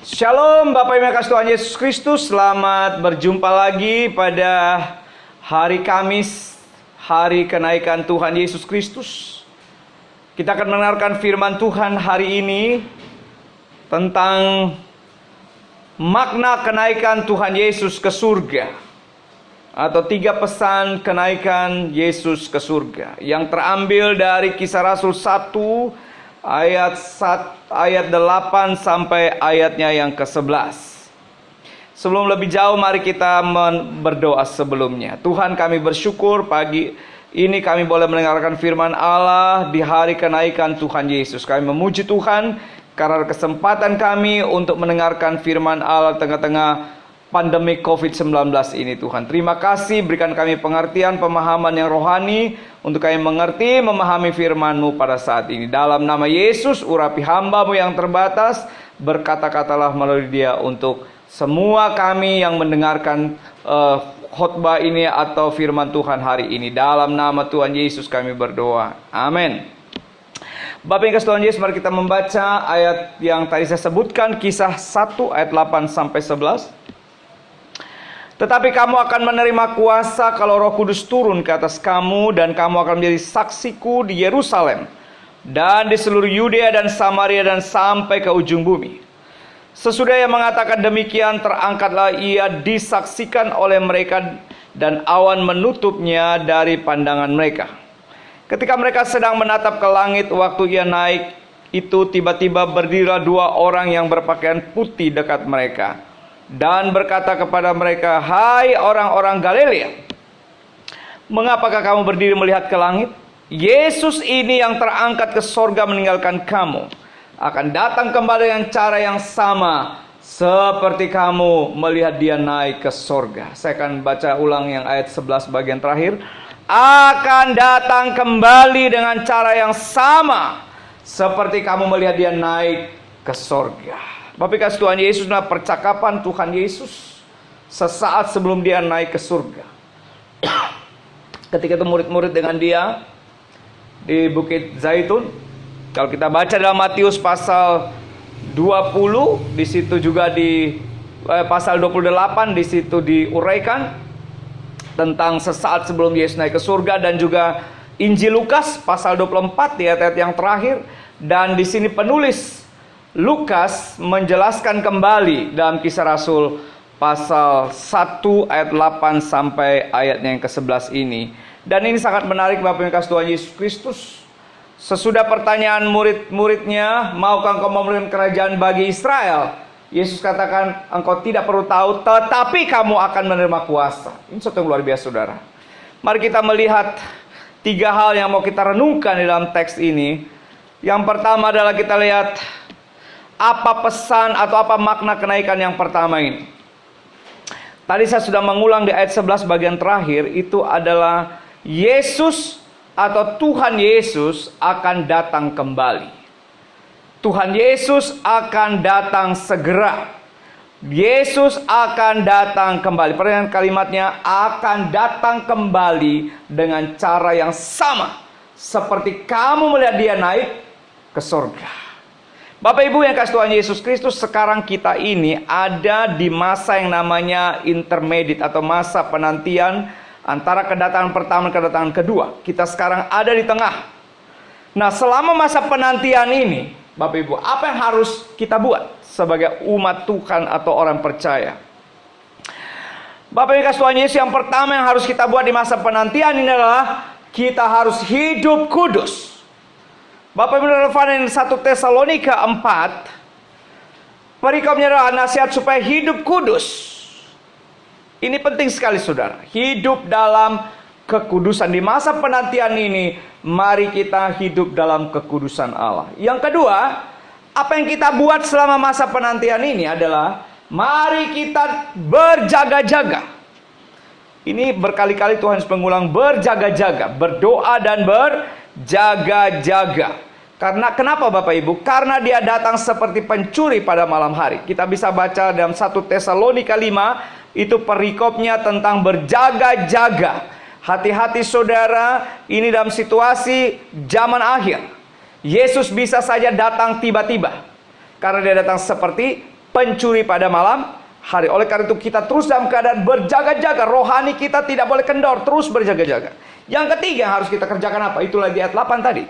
Shalom Bapak Ibu yang kasih Tuhan Yesus Kristus. Selamat berjumpa lagi pada hari Kamis, hari kenaikan Tuhan Yesus Kristus. Kita akan mendengarkan firman Tuhan hari ini tentang makna kenaikan Tuhan Yesus ke surga, atau 3 pesan kenaikan Yesus ke surga, yang terambil dari Kisah Rasul 1 ayat 8 sampai ayatnya yang ke-11. Sebelum lebih jauh, mari kita berdoa sebelumnya. Tuhan, kami bersyukur pagi ini kami boleh mendengarkan firman Allah di hari kenaikan Tuhan Yesus. Kami memuji Tuhan karena kesempatan kami untuk mendengarkan firman Allah tengah-tengah pandemi COVID-19 ini. Tuhan, terima kasih, berikan kami pengertian, pemahaman yang rohani untuk kami mengerti, memahami firman-Mu pada saat ini. Dalam nama Yesus, urapi hamba-Mu yang terbatas, berkata-katalah melalui Dia untuk semua kami yang mendengarkan khotbah ini atau firman Tuhan hari ini. Dalam nama Tuhan Yesus kami berdoa, amin. Bapak yang kasih Tuhan Yesus, mari kita membaca ayat yang tadi saya sebutkan, Kisah 1 ayat 8 sampai 11. Tetapi kamu akan menerima kuasa kalau Roh Kudus turun ke atas kamu, dan kamu akan menjadi saksiku di Yerusalem dan di seluruh Yudea dan Samaria dan sampai ke ujung bumi. Sesudah ia mengatakan demikian, terangkatlah ia disaksikan oleh mereka, dan awan menutupnya dari pandangan mereka. Ketika mereka sedang menatap ke langit waktu ia naik itu, tiba-tiba berdirilah 2 orang yang berpakaian putih dekat mereka dan berkata kepada mereka, "Hai orang-orang Galilea, mengapakah kamu berdiri melihat ke langit? Yesus ini yang terangkat ke sorga meninggalkan kamu akan datang kembali dengan cara yang sama seperti kamu melihat dia naik ke sorga." Saya akan baca ulang yang ayat 11 bagian terakhir. Akan datang kembali dengan cara yang sama seperti kamu melihat dia naik ke sorga. Bapak kasih Tuhan Yesus, nah percakapan Tuhan Yesus sesaat sebelum dia naik ke surga. Ketika itu murid-murid dengan dia di Bukit Zaitun. Kalau kita baca dalam Matius pasal 20, di situ juga di pasal 28 di situ diuraikan tentang sesaat sebelum Yesus naik ke surga, dan juga Injil Lukas pasal 24 di ayat-ayat yang terakhir. Dan di sini penulis Lukas menjelaskan kembali dalam Kisah Rasul pasal 1 ayat 8 sampai ayatnya yang ke-11 ini. Dan ini sangat menarik Bapak yang kasih Tuhan Yesus Kristus. Sesudah pertanyaan murid-muridnya, maukah engkau memberikan kerajaan bagi Israel? Yesus katakan, engkau tidak perlu tahu, tetapi kamu akan menerima kuasa. Ini sesuatu yang luar biasa, saudara. Mari kita melihat 3 hal yang mau kita renungkan di dalam teks ini. Yang pertama adalah kita lihat apa pesan atau apa makna kenaikan yang pertama ini. Tadi saya sudah mengulang di ayat 11 bagian terakhir, itu adalah Yesus atau Tuhan Yesus akan datang kembali. Tuhan Yesus akan datang segera. Yesus akan datang kembali. Perhatikan kalimatnya, akan datang kembali dengan cara yang sama seperti kamu melihat dia naik ke surga. Bapak Ibu yang kasih Tuhan Yesus Kristus, sekarang kita ini ada di masa yang namanya intermediate atau masa penantian antara kedatangan pertama dan kedatangan kedua. Kita sekarang ada di tengah. Nah, selama masa penantian ini, Bapak Ibu, apa yang harus kita buat sebagai umat Tuhan atau orang percaya? Bapak Ibu kasih Tuhan Yesus, yang pertama yang harus kita buat di masa penantian ini adalah kita harus hidup kudus. Bapak Ibu relevan 1 Tesalonika 4, perikopnya adalah nasihat supaya hidup kudus. Ini penting sekali saudara, hidup dalam kekudusan. Di masa penantian ini, mari kita hidup dalam kekudusan Allah. Yang kedua, apa yang kita buat selama masa penantian ini adalah mari kita berjaga-jaga. Ini berkali-kali Tuhan mengulang, berjaga-jaga, berdoa dan berjaga-jaga. Karena kenapa Bapak Ibu? Karena dia datang seperti pencuri pada malam hari. Kita bisa baca dalam 1 Tesalonika 5, itu perikopnya tentang berjaga-jaga. Hati-hati saudara, ini dalam situasi zaman akhir. Yesus bisa saja datang tiba-tiba. Karena dia datang seperti pencuri pada malam hari. Oleh karena itu kita terus dalam keadaan berjaga-jaga. Rohani kita tidak boleh kendor, terus berjaga-jaga. Yang ketiga yang harus kita kerjakan apa? Itulah di ayat 8 tadi.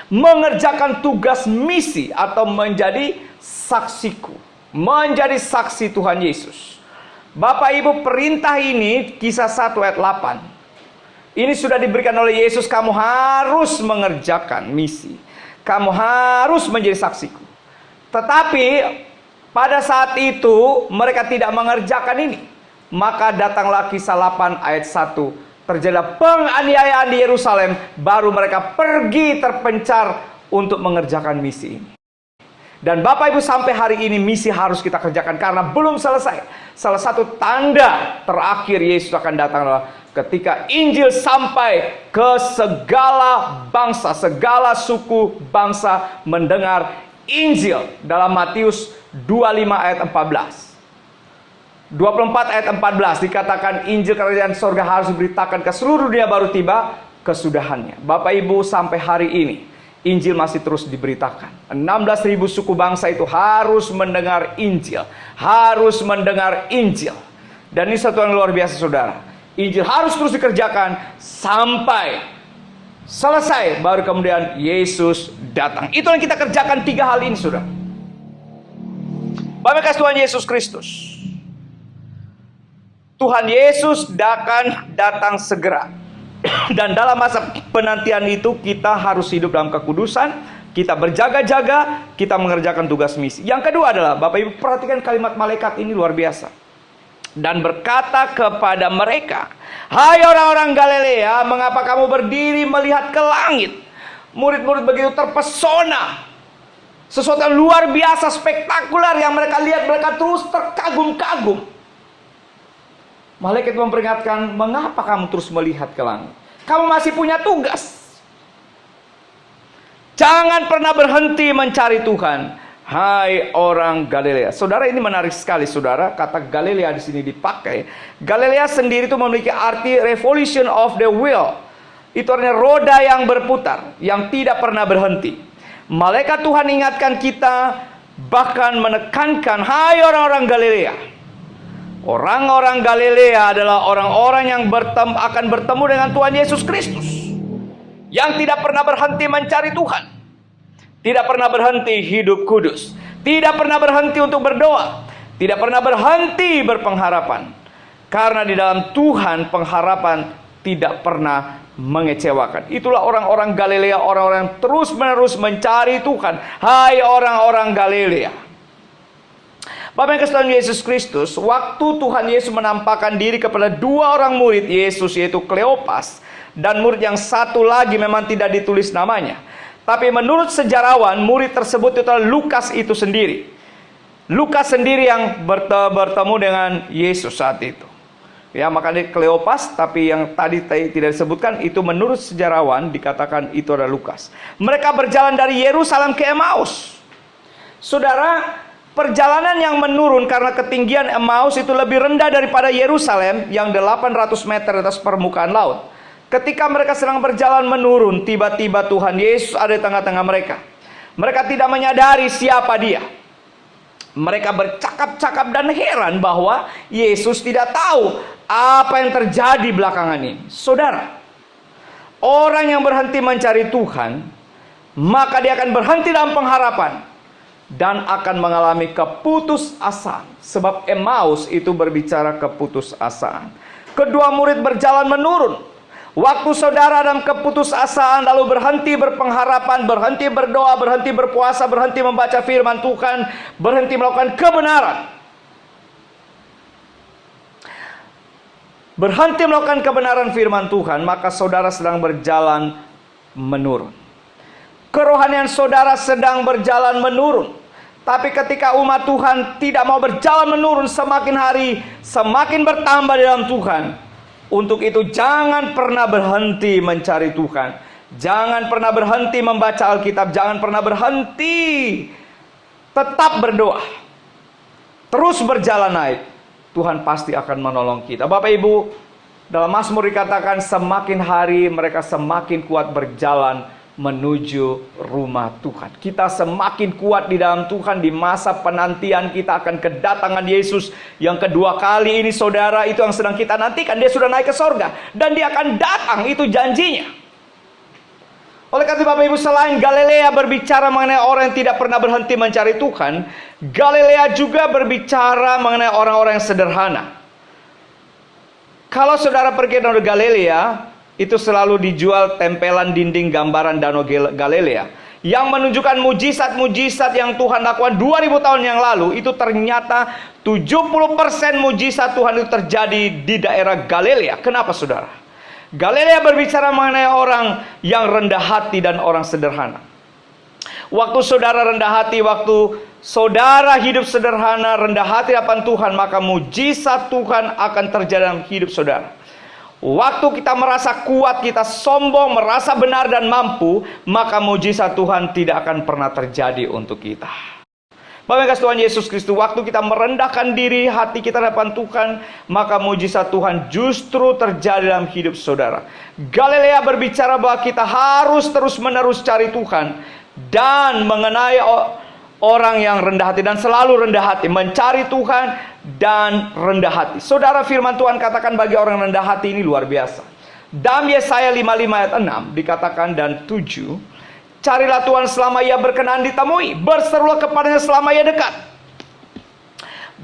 Mengerjakan tugas misi atau menjadi saksiku. Menjadi saksi Tuhan Yesus. Bapak Ibu, perintah ini Kisah 1 ayat 8. Ini sudah diberikan oleh Yesus, kamu harus mengerjakan misi. Kamu harus menjadi saksiku. Tetapi pada saat itu mereka tidak mengerjakan ini. Maka datanglah Kisah 8 ayat 1. Terjadilah penganiayaan di Yerusalem. Baru mereka pergi terpencar untuk mengerjakan misi ini. Dan Bapak Ibu, sampai hari ini misi harus kita kerjakan karena belum selesai. Salah satu tanda terakhir Yesus akan datang adalah ketika Injil sampai ke segala bangsa, segala suku bangsa mendengar Injil. Dalam Matius 25 ayat 14. 24 ayat 14 dikatakan Injil kerajaan sorga harus diberitakan ke seluruh dunia, baru tiba kesudahannya. Bapak Ibu, sampai hari ini Injil masih terus diberitakan. 16.000 suku bangsa itu harus mendengar Injil. Harus mendengar Injil. Dan ini satu yang luar biasa, saudara. Injil harus terus dikerjakan sampai selesai. Baru kemudian Yesus datang. Itu yang kita kerjakan 3 hal ini, saudara. Bapak kasih Tuhan Yesus Kristus. Tuhan Yesus akan datang segera. Dan dalam masa penantian itu kita harus hidup dalam kekudusan, kita berjaga-jaga, kita mengerjakan tugas misi. Yang kedua adalah, Bapak Ibu perhatikan kalimat malaikat ini luar biasa. Dan berkata kepada mereka, hai orang-orang Galilea, mengapa kamu berdiri melihat ke langit? Murid-murid begitu terpesona. Sesuatu yang luar biasa, spektakuler yang mereka lihat, mereka terus terkagum-kagum. Malaikat memperingatkan, mengapa kamu terus melihat ke langit? Kamu masih punya tugas. Jangan pernah berhenti mencari Tuhan. Hai orang Galilea. Saudara, ini menarik sekali, saudara. Kata Galilea di sini dipakai. Galilea sendiri itu memiliki arti revolution of the wheel. Itu artinya roda yang berputar, yang tidak pernah berhenti. Malaikat Tuhan ingatkan kita, bahkan menekankan, hai orang-orang Galilea. Orang-orang Galilea adalah orang-orang yang akan bertemu dengan Tuhan Yesus Kristus, yang tidak pernah berhenti mencari Tuhan, tidak pernah berhenti hidup kudus, tidak pernah berhenti untuk berdoa, tidak pernah berhenti berpengharapan. Karena di dalam Tuhan pengharapan tidak pernah mengecewakan. Itulah orang-orang Galilea, orang-orang yang terus-menerus mencari Tuhan. Hai orang-orang Galilea. Bapak yang kasih Tuhan Yesus Kristus, waktu Tuhan Yesus menampakkan diri kepada 2 orang murid Yesus, yaitu Kleopas dan murid yang satu lagi memang tidak ditulis namanya. Tapi menurut sejarawan, murid tersebut itu adalah Lukas itu sendiri. Lukas sendiri yang bertemu dengan Yesus saat itu. Ya, makanya Kleopas, tapi yang tadi tidak disebutkan itu menurut sejarawan dikatakan itu adalah Lukas. Mereka berjalan dari Yerusalem ke Emmaus. Saudara, perjalanan yang menurun karena ketinggian Emmaus itu lebih rendah daripada Yerusalem yang 800 meter atas permukaan laut. Ketika mereka sedang berjalan menurun, tiba-tiba Tuhan Yesus ada di tengah-tengah mereka. Mereka tidak menyadari siapa dia. Mereka bercakap-cakap dan heran bahwa Yesus tidak tahu apa yang terjadi belakangan ini. Saudara, orang yang berhenti mencari Tuhan, maka dia akan berhenti dalam pengharapan dan akan mengalami keputusasaan. Sebab Emmaus itu berbicara keputusasaan. Kedua murid berjalan menurun. Waktu saudara dalam keputusasaan lalu berhenti berpengharapan, berhenti berdoa, berhenti berpuasa, berhenti membaca firman Tuhan, berhenti melakukan kebenaran, berhenti melakukan kebenaran firman Tuhan, maka saudara sedang berjalan menurun. Kerohanian saudara sedang berjalan menurun. Tapi ketika umat Tuhan tidak mau berjalan menurun, semakin hari semakin bertambah di dalam Tuhan. Untuk itu jangan pernah berhenti mencari Tuhan. Jangan pernah berhenti membaca Alkitab. Jangan pernah berhenti. Tetap berdoa. Terus berjalan naik. Tuhan pasti akan menolong kita. Bapak Ibu, dalam Mazmur dikatakan semakin hari mereka semakin kuat berjalan menuju rumah Tuhan. Kita semakin kuat di dalam Tuhan di masa penantian kita akan kedatangan Yesus yang kedua kali ini, saudara. Itu yang sedang kita nantikan. Dia sudah naik ke sorga dan dia akan datang, itu janjinya. Oleh karena itu Bapak Ibu, selain Galilea berbicara mengenai orang yang tidak pernah berhenti mencari Tuhan, Galilea juga berbicara mengenai orang-orang yang sederhana. Kalau saudara pergi ke Galilea, itu selalu dijual tempelan dinding gambaran Danau Galilea yang menunjukkan mujizat-mujizat yang Tuhan lakukan 2000 tahun yang lalu. Itu ternyata 70% mujizat Tuhan itu terjadi di daerah Galilea. Kenapa saudara? Galilea berbicara mengenai orang yang rendah hati dan orang sederhana. Waktu saudara rendah hati, waktu saudara hidup sederhana, rendah hati hadapan Tuhan, maka mujizat Tuhan akan terjadi dalam hidup saudara. Waktu kita merasa kuat, kita sombong, merasa benar dan mampu, maka mujizat Tuhan tidak akan pernah terjadi untuk kita. Bapak kasih Tuhan Yesus Kristus, waktu kita merendahkan diri, hati kita hadapan Tuhan, maka mujizat Tuhan justru terjadi dalam hidup saudara. Galilea berbicara bahwa kita harus terus-menerus cari Tuhan dan mengenai orang yang rendah hati dan selalu rendah hati, mencari Tuhan dan rendah hati. Saudara, firman Tuhan katakan bagi orang rendah hati ini luar biasa. Dalam Yesaya 55 ayat 6 dikatakan dan 7, carilah Tuhan selama ia berkenan ditemui, berserulah kepadanya selama ia dekat.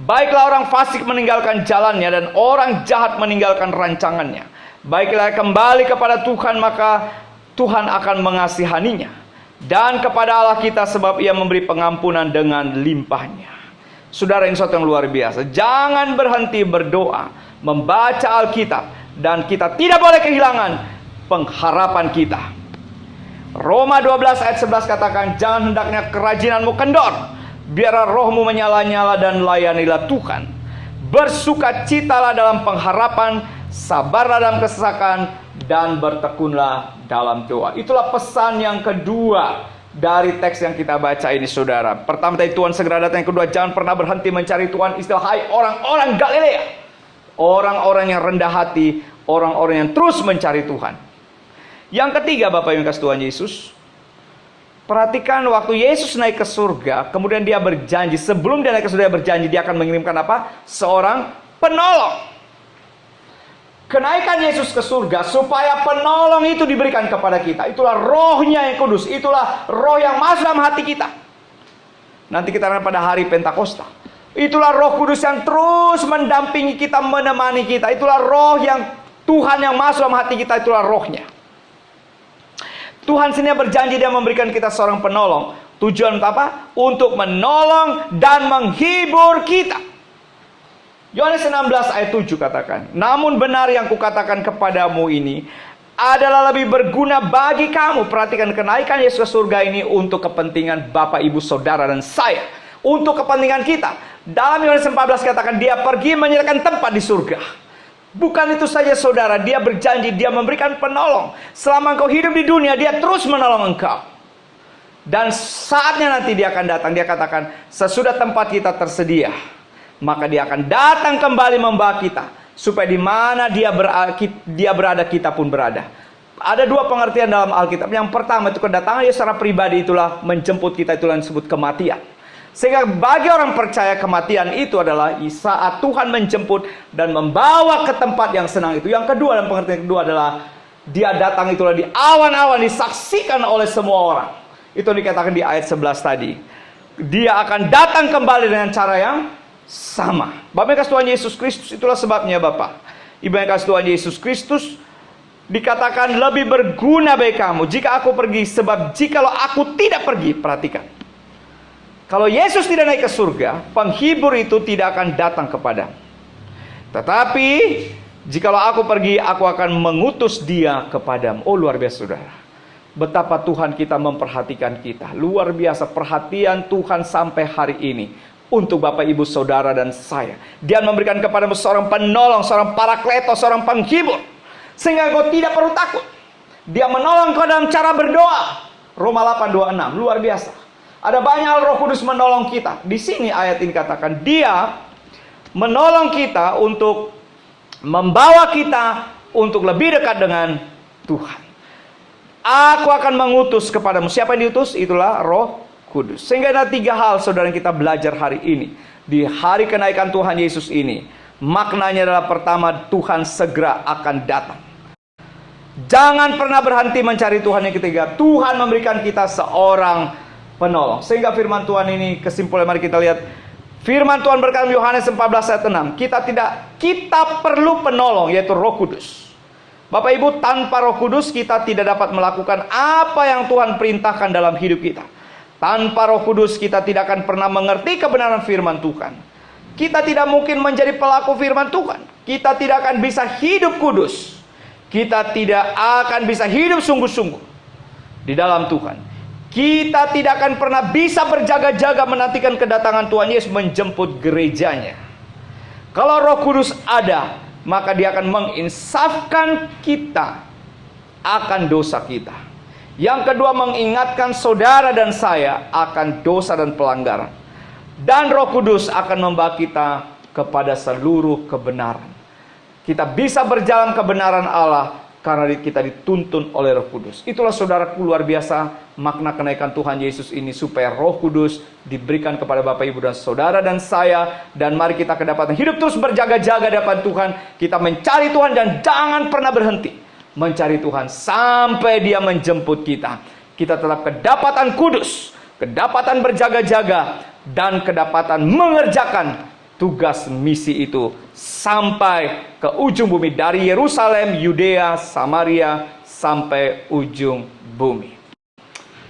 Baiklah orang fasik meninggalkan jalannya dan orang jahat meninggalkan rancangannya. Baiklah kembali kepada Tuhan, maka Tuhan akan mengasihaninya. Dan kepada Allah kita, sebab ia memberi pengampunan dengan limpahnya. Saudara, ini sesuatu yang luar biasa. Jangan berhenti berdoa, membaca Alkitab, dan kita tidak boleh kehilangan pengharapan kita. Roma 12 ayat 11 katakan, jangan hendaknya kerajinanmu kendor, biarlah rohmu menyala-nyala dan layanilah Tuhan. Bersukacitalah dalam pengharapan, sabarlah dalam kesesakan, dan bertekunlah dalam doa. Itulah pesan yang kedua dari teks yang kita baca ini, saudara. Pertama tadi Tuhan segera datang, yang kedua jangan pernah berhenti mencari Tuhan. Istilah hai orang-orang Galilea, orang-orang yang rendah hati, orang-orang yang terus mencari Tuhan. Yang ketiga, Bapak Ibu kasih Tuhan Yesus, perhatikan waktu Yesus naik ke surga, kemudian dia berjanji, sebelum dia naik ke surga dia berjanji dia akan mengirimkan apa? Seorang penolong. Kenaikan Yesus ke surga supaya penolong itu diberikan kepada kita. Itulah rohnya yang kudus. Itulah roh yang masuk dalam hati kita. Nanti kita akan pada hari Pentakosta. Itulah roh kudus yang terus mendampingi kita, menemani kita. Itulah roh yang Tuhan yang masuk dalam hati kita. Itulah rohnya. Tuhan sendiri berjanji dia memberikan kita seorang penolong. Tujuan untuk apa? Untuk menolong dan menghibur kita. Yohanes 16 ayat 7 katakan, namun benar yang kukatakan kepadamu ini adalah lebih berguna bagi kamu. Perhatikan, kenaikan Yesus ke surga ini untuk kepentingan Bapak, Ibu, Saudara, dan saya. Untuk kepentingan kita. Dalam Yohanes 14 katakan, dia pergi menyediakan tempat di surga. Bukan itu saja saudara, dia berjanji, dia memberikan penolong. Selama engkau hidup di dunia, dia terus menolong engkau. Dan saatnya nanti dia akan datang, dia katakan, sesudah tempat kita tersedia, maka dia akan datang kembali membawa kita, supaya di mana dia berada, kita pun berada. Ada dua pengertian dalam Alkitab. Yang pertama itu kedatangan Yesus secara pribadi, itulah menjemput kita, itulah yang disebut kematian. Sehingga bagi orang percaya kematian itu adalah saat Tuhan menjemput dan membawa ke tempat yang senang itu. Yang kedua, dalam pengertian kedua adalah dia datang itulah di awan-awan, disaksikan oleh semua orang. Itu dikatakan di ayat 11 tadi. Dia akan datang kembali dengan cara yang sama. Bapak yang kasih Tuhan Yesus Kristus, itulah sebabnya Bapak, Ibu yang kasih Tuhan Yesus Kristus, dikatakan lebih berguna bagi kamu jika aku pergi. Sebab jikalau aku tidak pergi, perhatikan, kalau Yesus tidak naik ke surga, penghibur itu tidak akan datang kepadamu. Tetapi jikalau aku pergi, aku akan mengutus dia kepadamu. Oh, luar biasa saudara, betapa Tuhan kita memperhatikan kita. Luar biasa perhatian Tuhan sampai hari ini untuk Bapak, Ibu, Saudara, dan saya. Dia memberikan kepadamu seorang penolong, seorang parakletos, seorang penghibur, sehingga kau tidak perlu takut. Dia menolong kau dalam cara berdoa. Roma 8:26, luar biasa. Ada banyak hal Roh Kudus menolong kita. Di sini ayat ini katakan, dia menolong kita untuk membawa kita untuk lebih dekat dengan Tuhan. Aku akan mengutus kepadamu. Siapa yang diutus? Itulah Roh Kudus. Sehingga ada 3 hal saudara yang kita belajar hari ini. Di hari kenaikan Tuhan Yesus ini. Maknanya adalah pertama, Tuhan segera akan datang. Jangan pernah berhenti mencari Tuhan. Yang ketiga, Tuhan memberikan kita seorang penolong. Sehingga firman Tuhan ini, kesimpulan mari kita lihat. Firman Tuhan berkata Yohanes 14 ayat 6. Kita perlu penolong, yaitu Roh Kudus. Bapak Ibu, tanpa Roh Kudus kita tidak dapat melakukan apa yang Tuhan perintahkan dalam hidup kita. Tanpa Roh Kudus kita tidak akan pernah mengerti kebenaran firman Tuhan. Kita tidak mungkin menjadi pelaku firman Tuhan. Kita tidak akan bisa hidup kudus. Kita tidak akan bisa hidup sungguh-sungguh di dalam Tuhan. Kita tidak akan pernah bisa berjaga-jaga menantikan kedatangan Tuhan Yesus menjemput gerejanya. Kalau Roh Kudus ada, maka dia akan menginsafkan kita akan dosa kita. Yang kedua, mengingatkan saudara dan saya akan dosa dan pelanggaran. Dan Roh Kudus akan membawa kita kepada seluruh kebenaran. Kita bisa berjalan kebenaran Allah karena kita dituntun oleh Roh Kudus. Itulah saudaraku, luar biasa makna kenaikan Tuhan Yesus ini, supaya Roh Kudus diberikan kepada Bapak Ibu dan saudara dan saya. Dan mari kita kedapatan hidup terus berjaga-jaga di hadapan Tuhan. Kita mencari Tuhan dan jangan pernah berhenti mencari Tuhan sampai Dia menjemput kita. Kita tetap kedapatan kudus, kedapatan berjaga-jaga, dan kedapatan mengerjakan tugas misi itu sampai ke ujung bumi, dari Yerusalem, Yudea, Samaria sampai ujung bumi.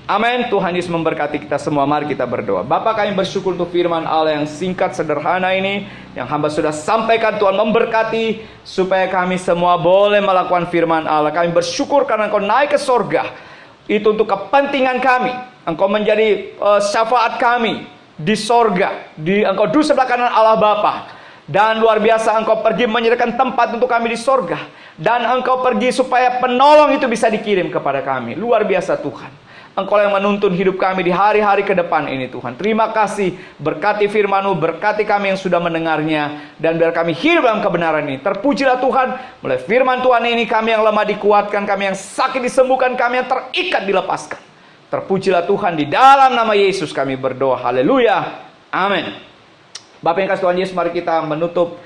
Amin. Tuhan Yesus memberkati kita semua. Mari kita berdoa. Bapa, kami bersyukur untuk firman Allah yang singkat sederhana ini, yang hamba sudah sampaikan. Tuhan memberkati supaya kami semua boleh melakukan firman Allah. Kami bersyukur karena Engkau naik ke sorga. Itu untuk kepentingan kami. Engkau menjadi syafaat kami di sorga. Engkau duduk sebelah kanan Allah Bapa. Dan luar biasa, Engkau pergi menyediakan tempat untuk kami di sorga. Dan Engkau pergi supaya penolong itu bisa dikirim kepada kami. Luar biasa Tuhan. Engkau yang menuntun hidup kami di hari-hari ke depan ini Tuhan. Terima kasih, berkati firman-Mu, berkati kami yang sudah mendengarnya, dan biar kami hidup dalam kebenaran ini. Terpujilah Tuhan, mulai firman Tuhan ini kami yang lemah dikuatkan, kami yang sakit disembuhkan, kami yang terikat dilepaskan. Terpujilah Tuhan, di dalam nama Yesus kami berdoa. Haleluya. Amin. Bapak yang kasih Tuhan Yesus, mari kita menutup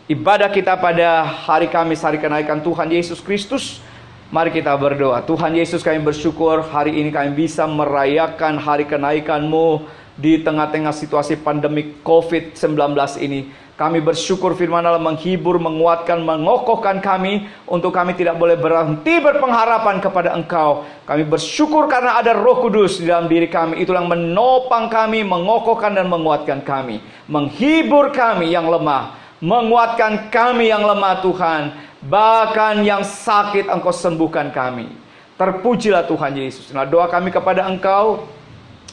ibadah kita pada hari Kamis, hari kenaikan Tuhan Yesus Kristus. Mari kita berdoa. Tuhan Yesus, kami bersyukur hari ini kami bisa merayakan hari kenaikan-Mu di tengah-tengah situasi pandemi COVID-19 ini. Kami bersyukur firman Allah menghibur, menguatkan, mengokohkan kami, untuk kami tidak boleh berhenti berpengharapan kepada Engkau. Kami bersyukur karena ada Roh Kudus di dalam diri kami. Itulah yang menopang kami, mengokohkan dan menguatkan kami, menghibur kami yang lemah, menguatkan kami yang lemah Tuhan. Bahkan yang sakit Engkau sembuhkan kami. Terpujilah Tuhan Yesus. Nah, doa kami kepada Engkau,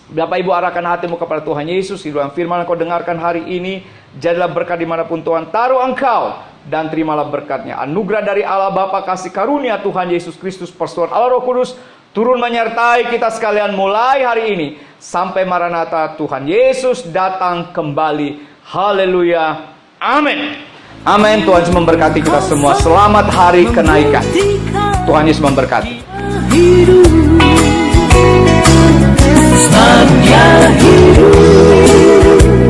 Bapak Ibu, arahkan hatimu kepada Tuhan Yesus. Di dalam firman Engkau dengarkan hari ini, jadilah berkat dimanapun Tuhan taruh Engkau, dan terimalah berkatnya. Anugerah dari Allah Bapa, kasih karunia Tuhan Yesus Kristus, persekutuan Allah Roh Kudus turun menyertai kita sekalian mulai hari ini sampai Maranatha, Tuhan Yesus datang kembali. Haleluya. Amin. Amin. Tuhan Yesus memberkati kita semua. Selamat hari kenaikan. Tuhan Yesus memberkati. Saatnya hidup.